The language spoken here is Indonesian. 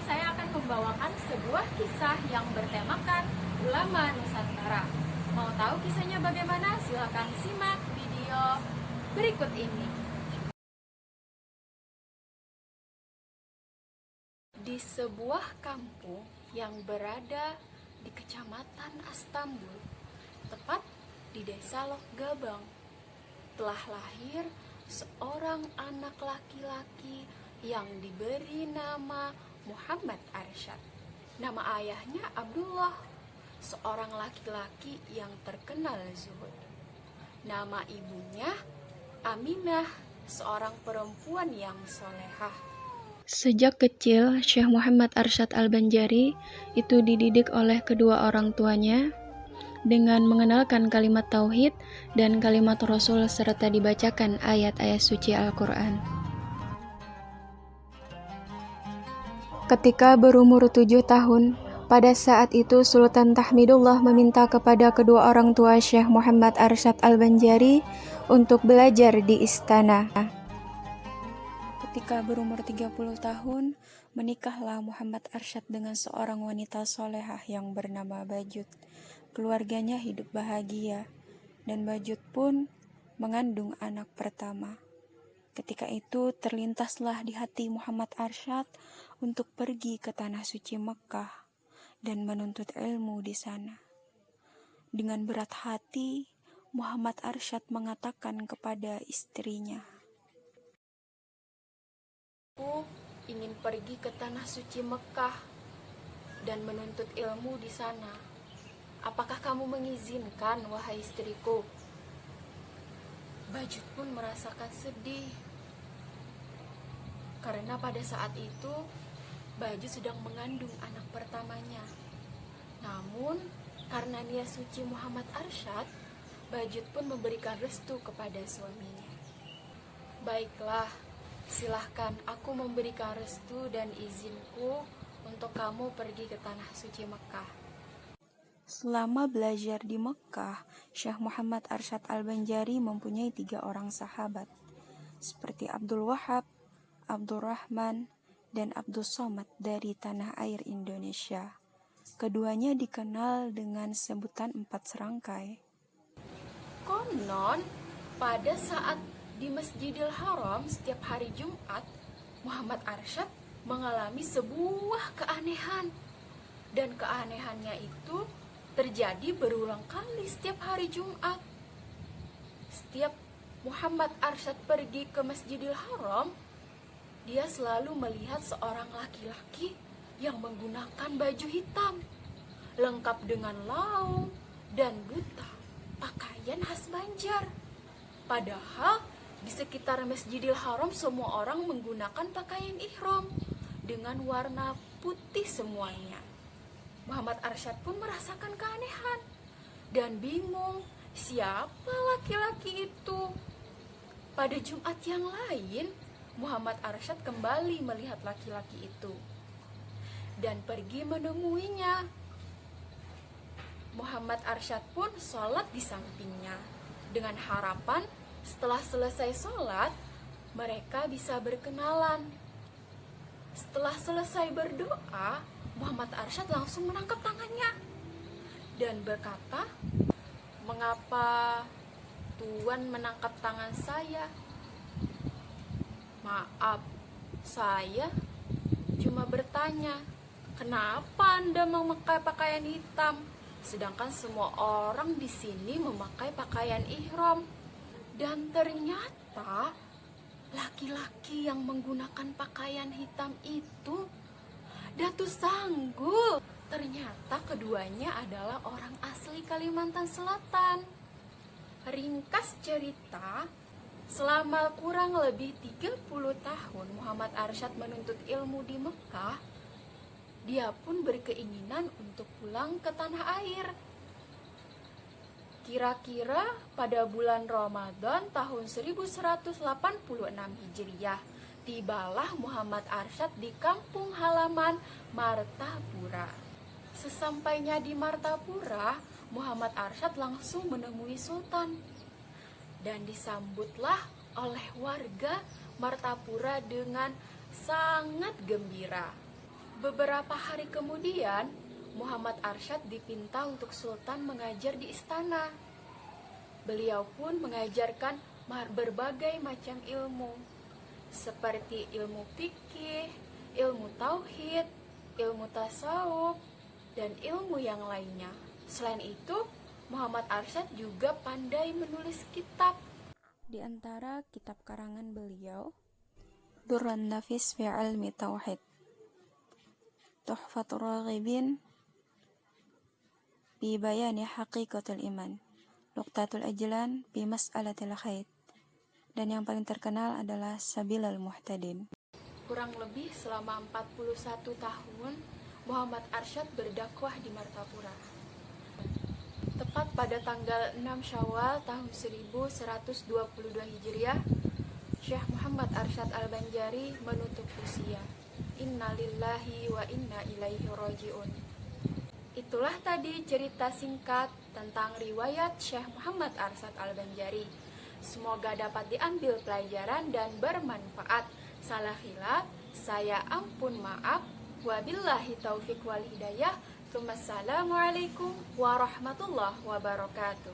saya akan membawakan sebuah kisah yang bertemakan ulama Nusantara. Mau tahu kisahnya bagaimana? Silakan simak video berikut ini. Di sebuah kampung yang berada di Kecamatan Astambul, tepat di Desa Lok Gabang, telah lahir seorang anak laki-laki yang diberi nama Muhammad Arsyad. Nama ayahnya Abdullah, seorang laki-laki yang terkenal zuhud. Nama ibunya Aminah, seorang perempuan yang solehah. Sejak kecil, Syekh Muhammad Arsyad Al-Banjari itu dididik oleh kedua orang tuanya dengan mengenalkan kalimat tauhid dan kalimat Rasul serta dibacakan ayat-ayat suci Al-Quran. Ketika berumur 7 tahun, pada saat itu Sultan Tahmidullah meminta kepada kedua orang tua Syekh Muhammad Arsyad Al-Banjari untuk belajar di istana. Ketika berumur 30 tahun, menikahlah Muhammad Arsyad dengan seorang wanita solehah yang bernama Bajut. Keluarganya hidup bahagia, dan Bajut pun mengandung anak pertama. Ketika itu terlintaslah di hati Muhammad Arsyad untuk pergi ke tanah suci Mekkah dan menuntut ilmu di sana. Dengan berat hati, Muhammad Arsyad mengatakan kepada istrinya, Aku ingin pergi ke tanah suci Mekkah dan menuntut ilmu di sana. Apakah kamu mengizinkan, wahai istriku? Bajut pun merasakan sedih karena pada saat itu Bajut sedang mengandung anak pertamanya. Namun karena niat suci Muhammad Arsyad, Bajut pun memberikan restu kepada suaminya. Baiklah, silahkan aku memberikan restu dan izinku untuk kamu pergi ke tanah suci Mekkah. selama belajar di Mekkah, Syekh Muhammad Arsyad Al-Banjari mempunyai 3 orang sahabat, seperti Abdul Wahab, Abdul Rahman, dan Abdul Somad dari tanah air Indonesia. Keduanya dikenal dengan sebutan 4 serangkai. Konon, pada saat di Masjidil Haram setiap hari Jumat, Muhammad Arsyad mengalami sebuah keanehan. Dan keanehannya itu terjadi berulang kali setiap hari Jumat. Setiap Muhammad Arsyad pergi ke Masjidil Haram, dia selalu melihat seorang laki-laki yang menggunakan baju hitam, lengkap dengan laung dan duta, pakaian khas Banjar. Padahal di sekitar Masjidil Haram semua orang menggunakan pakaian ihram dengan warna putih semuanya. Muhammad Arsyad pun merasakan keanehan dan bingung siapa laki-laki itu. Pada Jumat yang lain, Muhammad Arsyad kembali melihat laki-laki itu dan pergi menemuinya. Muhammad Arsyad pun sholat di sampingnya dengan harapan setelah selesai sholat, mereka bisa berkenalan. Setelah selesai berdoa, Muhammad Arsyad langsung menangkap tangannya dan berkata, "Mengapa Tuan menangkap tangan saya? Maaf, saya cuma bertanya, kenapa Anda memakai pakaian hitam? Sedangkan semua orang di sini memakai pakaian ihram." Dan ternyata laki-laki yang menggunakan pakaian hitam itu Datuk Sanggul. Ternyata keduanya adalah orang asli Kalimantan Selatan. Ringkas cerita, selama kurang lebih 30 tahun Muhammad Arsyad menuntut ilmu di Mekkah, dia pun berkeinginan untuk pulang ke tanah air. Kira-kira pada bulan Ramadan tahun 1186 Hijriah, tibalah Muhammad Arsyad di kampung halaman Martapura. Sesampainya di Martapura, Muhammad Arsyad langsung menemui Sultan dan disambutlah oleh warga Martapura dengan sangat gembira. Beberapa hari kemudian, Muhammad Arsyad dipinta untuk Sultan mengajar di istana. Beliau pun mengajarkan berbagai macam ilmu, seperti ilmu fikih, ilmu tauhid, ilmu tasawuf, dan ilmu yang lainnya. Selain itu, Muhammad Arsyad juga pandai menulis kitab. Di antara kitab karangan beliau, Durrun Nafis fi Ilmi Tauhid, Tuhfatur Raghibin fi Bayani Haqiqatul Iman, Luqtatul Ajlan fi Mas'alatil Khaid, dan yang paling terkenal adalah Sabilal Muhtadin. Kurang lebih selama 41 tahun, Muhammad Arsyad berdakwah di Martapura. Tepat pada tanggal 6 Syawal tahun 1122 Hijriah, Syekh Muhammad Arsyad Al-Banjari menutup usia. Inna lillahi wa inna ilaihi raji'un. Itulah tadi cerita singkat tentang riwayat Syekh Muhammad Arsyad Al-Banjari. Semoga dapat diambil pelajaran dan bermanfaat. Salah khilaf, saya ampun maaf. Wabillahi taufik wal hidayah. Assalamualaikum warahmatullahi wabarakatuh.